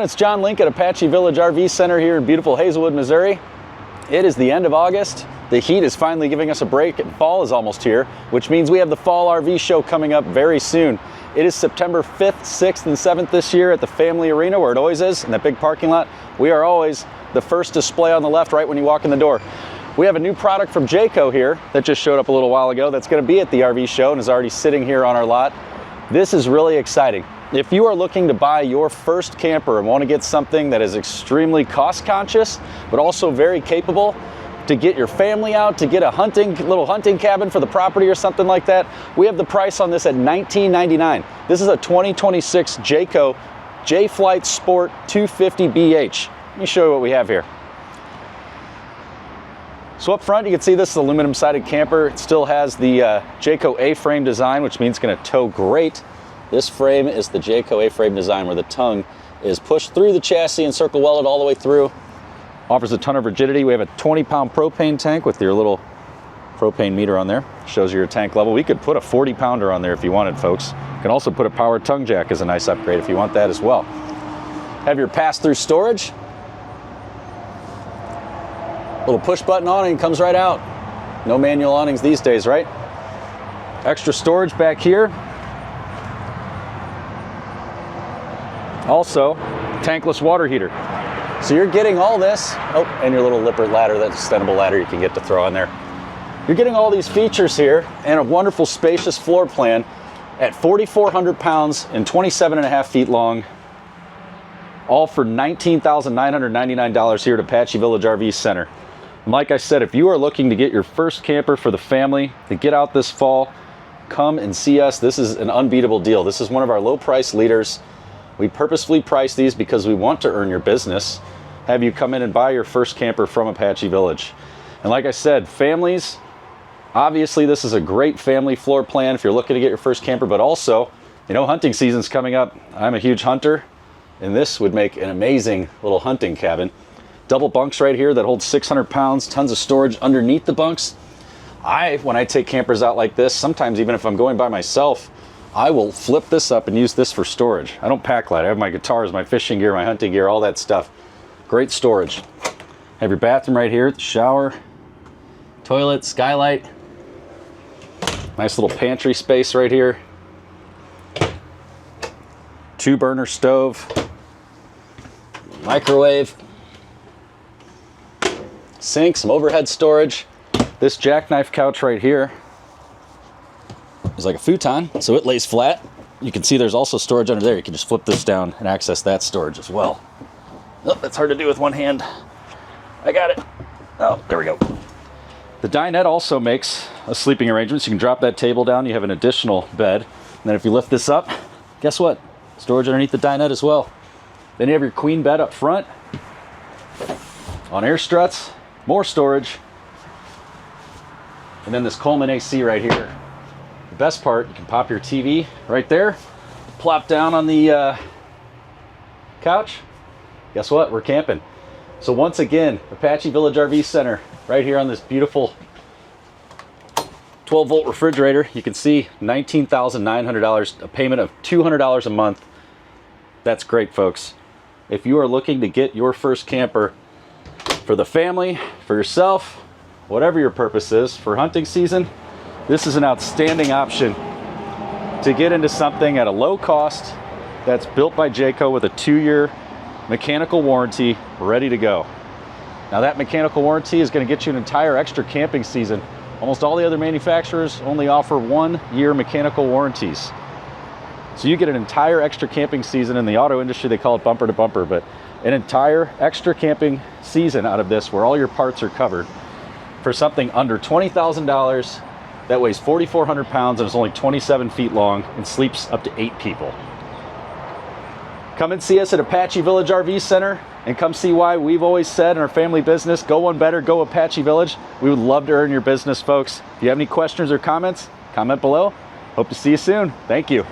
it's John Link at Apache Village RV Center here in beautiful Hazelwood, Missouri. It is the end of August. The heat is finally giving us a break and fall is almost here, which means we have the Fall RV Show coming up very soon. It is September 5th, 6th, and 7th this year at the Family Arena, where it always is, in that big parking lot. We are always the first display on the left right when you walk in the door. We have a new product from Jayco here that just showed up a little while ago that's going to be at the RV Show and is already sitting here on our lot. This is really exciting. If you are looking to buy your first camper and want to get something that is extremely cost conscious, but also very capable to get your family out, to get a little hunting cabin for the property or something like that, we have the price on this at $19.99. This is a 2026 Jayco Jay Flight Sport 250BH. Let me show you what we have here. So up front, you can see this is aluminum sided camper. It still has the Jayco A-frame design, which means it's going to tow great. This frame is the Jayco A-frame design, where the tongue is pushed through the chassis and circle welded all the way through. Offers a ton of rigidity. We have a 20-pound propane tank with your little propane meter on there. Shows you your tank level. We could put a 40-pounder on there if you wanted, folks. You can also put a powered tongue jack as a nice upgrade if you want that as well. Have your pass-through storage. Little push button on and it comes right out. No manual awnings these days, right? Extra storage back here. Also, tankless water heater. So you're getting all this, oh, and your little Lippert ladder, that extendable ladder you can get to throw on there. You're getting all these features here and a wonderful spacious floor plan at 4,400 pounds and 27.5 feet long, all for $19,999 here at Apache Village RV Center. And like I said, if you are looking to get your first camper for the family to get out this fall, come and see us. This is an unbeatable deal. This is one of our low price leaders. We purposefully price these because we want to earn your business, have you come in and buy your first camper from Apache Village. And like I said, families, obviously this is a great family floor plan if you're looking to get your first camper, but also, you know, hunting season's coming up. I'm a huge hunter, and this would make an amazing little hunting cabin. Double bunks right here that hold 600 pounds, tons of storage underneath the bunks. When I take campers out like this, sometimes even if I'm going by myself, I will flip this up and use this for storage. I don't pack light. I have my guitars, my fishing gear, my hunting gear, all that stuff. Great storage. Have your bathroom right here, the shower, toilet, skylight. Nice little pantry space right here. 2-burner stove. Microwave. Sink, some overhead storage. This jackknife couch right here is like a futon, so it lays flat. You can see there's also storage under there. You can just flip this down and access that storage as well. Oh, that's hard to do with one hand. I got it. Oh, there we go. The dinette also makes a sleeping arrangement, so you can drop that table down. You have an additional bed. And then if you lift this up, guess what? Storage underneath the dinette as well. Then you have your queen bed up front. On air struts, more storage. And then this Coleman AC right here. The best part, you can pop your TV right there, plop down on the couch. Guess what? We're camping. So once again, Apache Village RV Center, right here on this beautiful 12-volt refrigerator. You can see $19,900, a payment of $200 a month. That's great, folks. If you are looking to get your first camper for the family, for yourself, whatever your purpose is, for hunting season, this is an outstanding option to get into something at a low cost that's built by Jayco with a 2-year mechanical warranty ready to go. Now that mechanical warranty is going to get you an entire extra camping season. Almost all the other manufacturers only offer 1-year mechanical warranties. So you get an entire extra camping season. In the auto industry, they call it bumper to bumper, but an entire extra camping season out of this where all your parts are covered for something under $20,000 that weighs 4,400 pounds and is only 27 feet long and sleeps up to 8 people. Come and see us at Apache Village RV Center and come see why we've always said in our family business, go one better, go Apache Village. We would love to earn your business, folks. If you have any questions or comments, comment below. Hope to see you soon. Thank you.